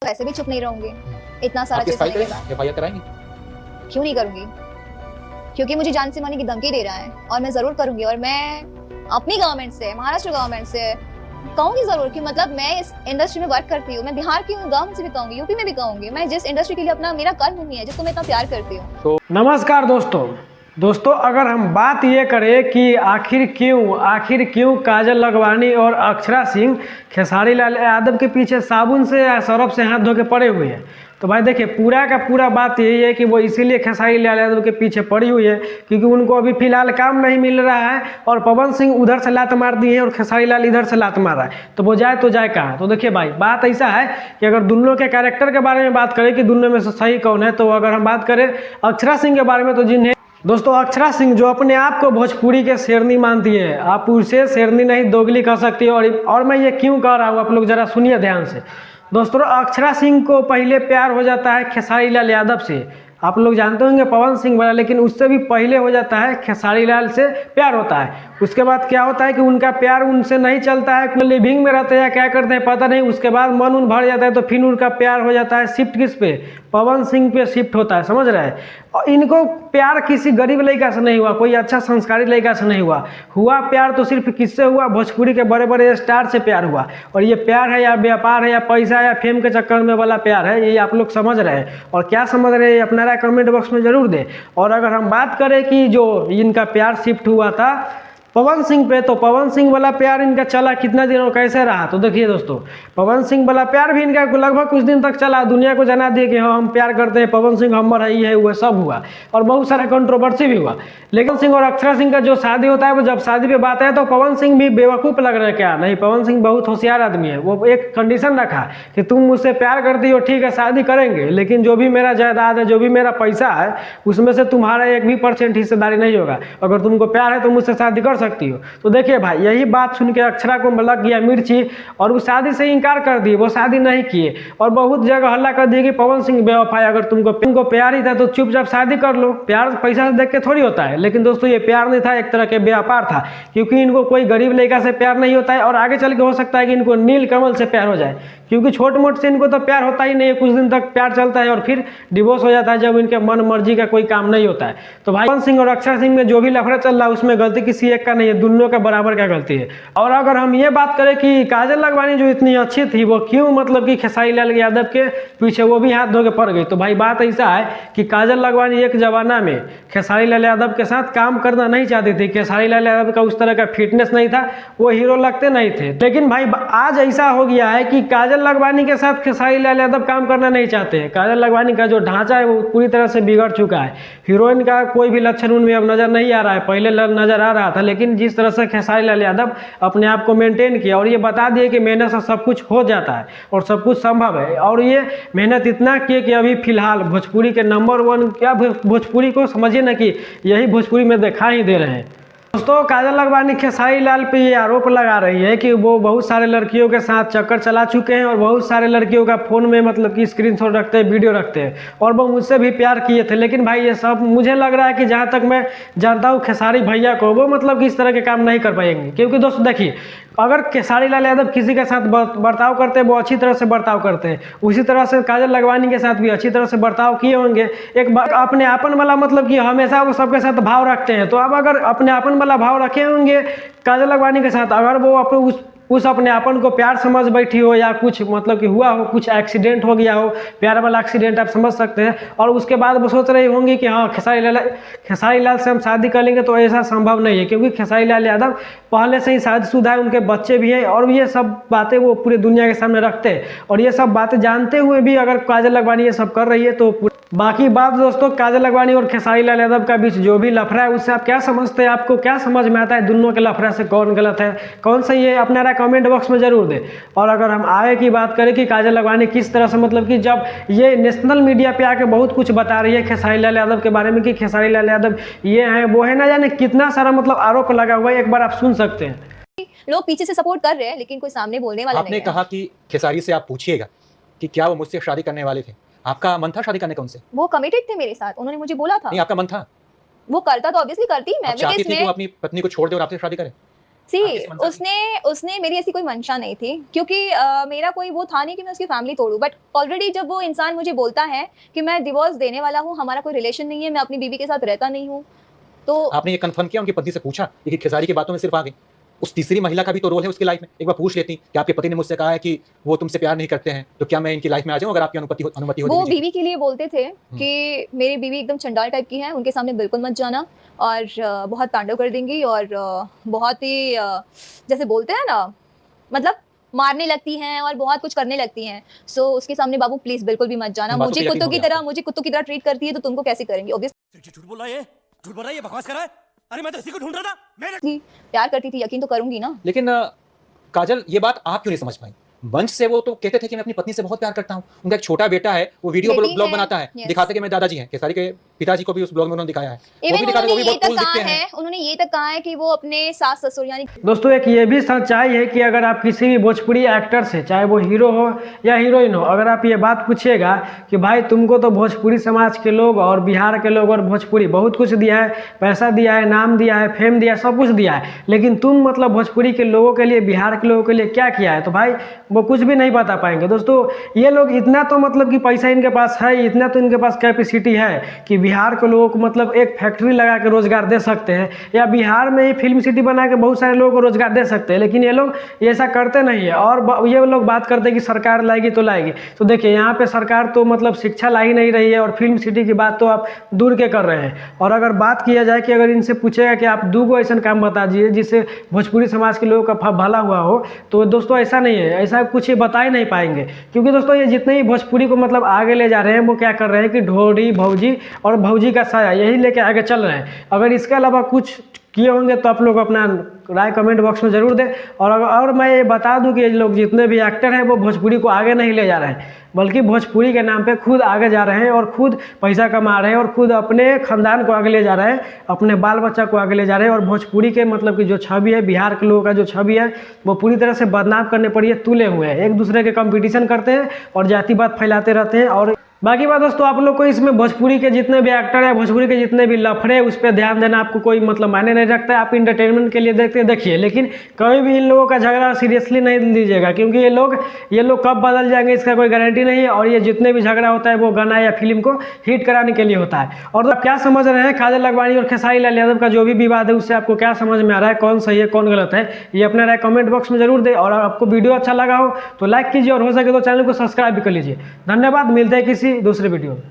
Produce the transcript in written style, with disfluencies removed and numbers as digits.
वैसे भी चुप नहीं रहूंगी इतना सारा चीज सुनने के बाद। एफआईआर कराएंगे? क्यों नहीं करूंगी, क्योंकि मुझे जान से मारने की धमकी दे रहा है और मैं जरूर करूंगी। और मैं अपनी गवर्नमेंट से, महाराष्ट्र गवर्नमेंट से कहूंगी जरूर कि मतलब मैं इस इंडस्ट्री में वर्क करती हूँ, मैं बिहार की हूँ, गाँव से भी कहूंगी, यूपी में भी कहूंगी, मैं जिस इंडस्ट्री के लिए अपना मेरा कर्म है, जिसको मैं इतना प्यार करती हूँ। तो नमस्कार दोस्तों अगर हम बात ये करें कि आखिर क्यों काजल लखवानी और अक्षरा सिंह खेसारी लाल यादव के पीछे साबुन से या सरफ से हाथ धो के पड़े हुए हैं, तो भाई देखिए पूरा का पूरा बात यही है कि वो इसीलिए खेसारी लाल यादव के पीछे पड़ी हुई है क्योंकि उनको अभी फिलहाल काम नहीं मिल रहा है और पवन सिंह उधर से लात मार दी है और खेसारी लाल इधर से लात मार रहा है, तो वो जाए कहाँ। तो देखिए भाई बात ऐसा है कि अगर दोनों के कैरेक्टर के बारे में बात करें कि दोनों में से सही कौन है, तो अगर हम बात करें अक्षरा सिंह के बारे में, तो जिन्हें दोस्तों अक्षरा सिंह जो अपने आप को भोजपुरी के शेरनी मानती है, आप उसे शेरनी नहीं दोगली कह सकती है। और मैं ये क्यों कह रहा हूँ आप लोग ज़रा सुनिए ध्यान से। दोस्तों अक्षरा सिंह को पहले प्यार हो जाता है खेसारी लाल यादव से, आप लोग जानते होंगे पवन सिंह वाला, लेकिन उससे भी पहले हो जाता है खेसारी लाल से प्यार होता है। उसके बाद क्या होता है कि उनका प्यार उनसे नहीं चलता है, लिविंग में रहते हैं क्या करते हैं पता नहीं, उसके बाद मन उन भर जाता है तो फिर उनका प्यार हो जाता है शिफ्ट किस पे, पवन सिंह पे शिफ्ट होता है, समझ रहे हैं। और इनको प्यार किसी गरीब लड़का से नहीं हुआ, कोई अच्छा संस्कारी लड़का से नहीं हुआ प्यार तो सिर्फ किससे हुआ, भोजपुरी के बड़े बड़े स्टार से प्यार हुआ। और ये प्यार है या व्यापार है या पैसा या फेम के चक्कर में वाला प्यार है, ये आप लोग समझ रहे हैं। और क्या समझ रहे हैं अपना राय कमेंट बॉक्स में जरूर दें। और अगर हम बात करें कि जो इनका प्यार शिफ्ट हुआ था पवन सिंह पे, तो पवन सिंह वाला प्यार इनका चला कितना दिन और कैसे रहा, तो देखिए दोस्तों पवन सिंह वाला प्यार भी इनका लगभग कुछ दिन तक चला, दुनिया को जना दिए कि हाँ हम प्यार करते हैं, पवन सिंह हमर है, ये है वो सब हुआ और बहुत सारा कंट्रोवर्सी भी हुआ। लेकिन सिंह और अक्षरा सिंह का जो शादी होता है, वो जब शादी पे बात है तो पवन सिंह भी बेवकूफ़ लग रहा है, क्या नहीं, पवन सिंह बहुत होशियार आदमी है। वो एक कंडीशन रखा कि तुम मुझसे प्यार करती हो ठीक है शादी करेंगे, लेकिन जो भी मेरा जायदाद है, जो भी मेरा पैसा है, उसमें से तुम्हारा 1% भी हिस्सेदारी नहीं होगा, अगर तुमको प्यार है तो मुझसे शादी कर सकती हो। तो देखिए भाई यही बात सुन के अक्षरा को लग गया मिर्ची और वो शादी से इनकार कर दी, वो शादी नहीं किए और बहुत जगह हल्ला कर दिए कि पवन सिंह बेवफा, अगर तुमको प्यार ही था तो चुपचाप शादी कर लो, प्यार पैसा से देख के थोड़ी होता है। लेकिन दोस्तों ये प्यार नहीं था, एक तरह के व्यापार था, क्योंकि इनको कोई गरीब लड़का से प्यार नहीं होता है और आगे चल के हो सकता है कि इनको नील कमल से प्यार हो जाए, क्योंकि छोट मोट से इनको तो प्यार होता ही नहीं है, कुछ दिन तक प्यार चलता है और फिर डिवोर्स हो जाता है जब इनके मन मर्जी का कोई काम नहीं होता है। तो भाई पवन सिंह और अक्षरा सिंह में जो भी लफड़ा चल रहा है उसमें गलती किसी एक का नहीं है, दोनों का बराबर का गलती है। और अगर हम ये बात करें कि काजल लखवानी जो इतनी अच्छी थी वो क्यों मतलब कि खेसारी लाल यादव के पीछे वो भी हाथ धो के पड़ गई, तो भाई बात ऐसा है कि काजल लखवानी एक जमाना में खेसारी लाल यादव के साथ काम करना नहीं चाहती थी, खेसारी लाल यादव का उस तरह का फिटनेस नहीं था, वो हीरो लगते नहीं थे। लेकिन भाई आज ऐसा हो गया है कि काजल लखवानी के साथ खेसारी लाल यादव काम करना नहीं चाहते हैं। काजल लखवानी का जो ढांचा है वो पूरी तरह से बिगड़ चुका है, हीरोइन का कोई भी लक्षण उनमें अब नजर नहीं आ रहा है, पहले नजर आ रहा था, लेकिन जिस तरह से खेसारी लाल यादव अपने आप को मेंटेन किया और ये बता दिए कि मेहनत से सब कुछ हो जाता है और सब कुछ संभव है, और ये मेहनत इतना किए कि अभी फिलहाल भोजपुरी के नंबर 1 क्या भोजपुरी को समझिए ना कि यही भोजपुरी में दिखा ही दे रहे हैं। दोस्तों काजल लखवानी खेसारी लाल पे ये आरोप लगा रही है कि वो बहुत सारे लड़कियों के साथ चक्कर चला चुके हैं और बहुत सारे लड़कियों का फ़ोन में मतलब कि स्क्रीनशॉट रखते हैं, वीडियो रखते हैं और वो मुझसे भी प्यार किए थे। लेकिन भाई ये सब मुझे लग रहा है कि जहाँ तक मैं जानता हूँ खेसारी भैया को वो मतलब कि इस तरह के काम नहीं कर पाएंगे, क्योंकि दोस्तों देखिए अगर खेसारी लाल यादव किसी के साथ बर्ताव करते हैं वो अच्छी तरह से बर्ताव करते हैं, उसी तरह से काजल लखवानी के साथ भी अच्छी तरह से बर्ताव किए होंगे। एक बार अपने आपन वाला मतलब कि हमेशा वो सबके साथ भाव रखते हैं, तो अब अगर अपने आपन वाला भाव रखे होंगे काजल लखवानी के साथ, अगर वो अपने उस अपने आपन को प्यार समझ बैठी हो या कुछ मतलब कि हुआ हो, कुछ एक्सीडेंट हो गया हो, प्यार वाला एक्सीडेंट आप समझ सकते हैं, और उसके बाद वो सोच रही होंगी कि हाँ खेसारी लाल से हम शादी कर लेंगे, तो ऐसा संभव नहीं है, क्योंकि खेसारी लाल यादव पहले से ही शादीशुदा है, उनके बच्चे भी हैं और ये सब बातें वो पूरी दुनिया के सामने रखते हैं। और ये सब बातें जानते हुए भी अगर काजल लखवानी ये सब कर रही है तो बाकी बात दोस्तों काजल लखवानी और खेसारी लाल यादव का बीच जो भी लफड़ा है उससे आप क्या समझते हैं, आपको क्या समझ में आता है, दोनों के लफड़ा से कौन गलत है कौन सही है, अपना राय कमेंट बॉक्स में जरूर दें। और अगर हम आगे की बात करें कि काजल लखवानी किस तरह से मतलब कि जब ये नेशनल मीडिया पे आके बहुत कुछ बता रही है खेसारी लाल यादव के बारे में कि खेसारी लाल यादव ये हैं वो है, ना जाने कितना सारा मतलब आरोप लगा हुआ है, एक बार आप सुन सकते हैं। लोग पीछे से सपोर्ट कर रहे हैं लेकिन कोई सामने बोलने वाला नहीं है। आपने कहा कि खेसारी से आप पूछिएगा कि क्या वो मुझसे शादी करने वाले थे, आपका मन था शादी करने का उनसे? वो कमिटेड थे मेरे साथ, उन्होंने मुझे बोला था। नहीं आपका मन था? वो करता तो ऑब्वियसली करती, मैं भी चाहती केस थी कि वो में अपनी पत्नी को छोड़ दे और आपसे शादी करे? सी आपकी इस मंशा उसने मेरी ऐसी कोई मंशा नहीं थी, क्योंकि मेरा कोई वो था नहीं कि मैं उसकी फैमिली तोड़ूं। बट ऑलरेडी जब वो इंसान मुझे बोलता है कि मैं डिवोर्स देने वाला हूँ, हमारा कोई रिलेशन नहीं है, मैं अपनी बीवी के साथ रहता नहीं हूँ, तो आपने ये कन्फर्म किया, उनकी पत्नी से पूछा ये कि खेसारी की बातों में सिर्फ आ गई? उस तीसरी महिला का भी तो रोल है उसकी लाइफ में। एक बार पूछ लेती कि आपके पति ने मुझसे कहा है कि वो तुमसे प्यार नहीं करते हैं, तो क्या मैं इनकी लाइफ में आ जाऊं अगर आपकी अनुमति हो वो दीजिए? बीवी के लिए बोलते थे कि मेरी बीवी एकदम चंडाल टाइप की है, उनके सामने बिल्कुल मत जाना और बहुत तांडव कर देंगी और बहुत ही जैसे बोलते हैं ना, मतलब मारने लगती हैं और बहुत कुछ करने लगती हैं। सो उसके सामने बाबू प्लीज बिल्कुल भी मत जाना। इन बातों पे यकीन हो गया आपको? मुझे कुत्तों की तरह ट्रीट करती है, तो तुमको कैसे करेंगी? ऑब्वियसली झूठ बोल रहा है ये, झूठ बोल रहा है ये, बकवास कर रहा है। अरे मैं तो इसी को ढूंढ रहा था। प्यार करती थी, यकीन तो करूंगी ना। लेकिन काजल, ये बात आप क्यों नहीं समझ पाई? मंच से वो तो कहते थे कि मैं अपनी पत्नी से बहुत प्यार करता हूँ। उनका एक छोटा बेटा है, वो वीडियो बेटी ब्लॉग है, बनाता है, yes. दिखाते कि मैं दादाजी हैं। खेसारी के पिताजी को भी उस ब्लॉग में उन्होंने दिखाया है। वो इवन भी दिखाते, वो भी बहुत कूल दिखते हैं। उन्होंने ये तक कहा है कि वो अपने सास ससुर यानी दोस्तों एक ये भी सच्चाई है कि अगर आप किसी भी भोजपुरी एक्टर से, चाहे वो हीरो हो या हीरोइन हो, अगर आप ये बात पूछिएगा कि भाई तुमको तो भोजपुरी समाज के लोग और बिहार के लोग और भोजपुरी बहुत कुछ दिया है, पैसा दिया है, नाम दिया है, फेम दिया है, सब कुछ दिया है, लेकिन तुम मतलब भोजपुरी के लोगों के लिए, बिहार के लोगों के लिए क्या किया है, तो भाई वो कुछ भी नहीं बता पाएंगे। दोस्तों ये लोग इतना तो मतलब कि पैसा इनके पास है, इतना तो इनके पास कैपेसिटी है कि बिहार के लोगों को मतलब एक फैक्ट्री लगा के रोजगार दे सकते हैं, या बिहार में ही फिल्म सिटी बना के बहुत सारे लोगों को रोजगार दे सकते हैं, लेकिन ये लोग ऐसा करते नहीं है। और ये लोग बात करते हैं कि सरकार लाएगी तो लाएगी, तो देखिए यहाँ पे सरकार तो मतलब शिक्षा ला ही नहीं रही है, और फिल्म सिटी की बात तो आप दूर के कर रहे हैं। और अगर बात किया जाए कि अगर इनसे पूछेगा कि आप 2 गो ऐसा काम बता दीजिए जिससे भोजपुरी समाज के लोगों का भला हुआ हो, तो दोस्तों ऐसा नहीं है, ऐसा कुछ बता ही नहीं पाएंगे। क्योंकि दोस्तों ये जितने ही भोजपुरी को मतलब आगे ले जा रहे हैं, वो क्या कर रहे हैं कि ढोरी भौजी और भौजी का साया यही लेके आगे चल रहे हैं। अगर इसके अलावा कुछ किए होंगे तो आप लोग अपना राय कमेंट बॉक्स में ज़रूर दें। और मैं ये बता दूं कि ये लोग जितने भी एक्टर हैं वो भोजपुरी को आगे नहीं ले जा रहे हैं, बल्कि भोजपुरी के नाम पे खुद आगे जा रहे हैं और खुद पैसा कमा रहे हैं और खुद अपने खानदान को आगे ले जा रहे हैं, अपने बाल बच्चा को आगे ले जा रहे हैं। और भोजपुरी के मतलब की जो छवि है, बिहार के लोगों का जो छवि है, वो पूरी तरह से बदनाम करने पर ये तुले हुए हैं। एक दूसरे के कंपटीशन करते हैं और जातिवाद फैलाते रहते हैं। और बाकी बात दोस्तों, आप लोग को इसमें भोजपुरी के जितने भी एक्टर हैं, भोजपुरी के जितने भी लफड़े, उस पर ध्यान देना आपको कोई मतलब मायने नहीं रखता है। आप इंटरटेनमेंट के लिए देखते देखिए, लेकिन कभी भी इन लोगों का झगड़ा सीरियसली नहीं लीजिएगा, क्योंकि ये लोग कब बदल जाएंगे इसका कोई गारंटी नहीं है। और ये जितने भी झगड़ा होता है वो गाना या फिल्म को हिट कराने के लिए होता है। और तो आप क्या समझ रहे हैं, काजल लखवानी और खेसारी लाल यादव का जो भी विवाद है उससे आपको क्या समझ में आ रहा है, कौन सही है कौन गलत है, ये अपना राय कमेंट बॉक्स में जरूर दें। और आपको वीडियो अच्छा लगा हो तो लाइक कीजिए और हो सके तो चैनल को सब्सक्राइब भी कर लीजिए। धन्यवाद, मिलते हैं किसी दूसरे वीडियो में।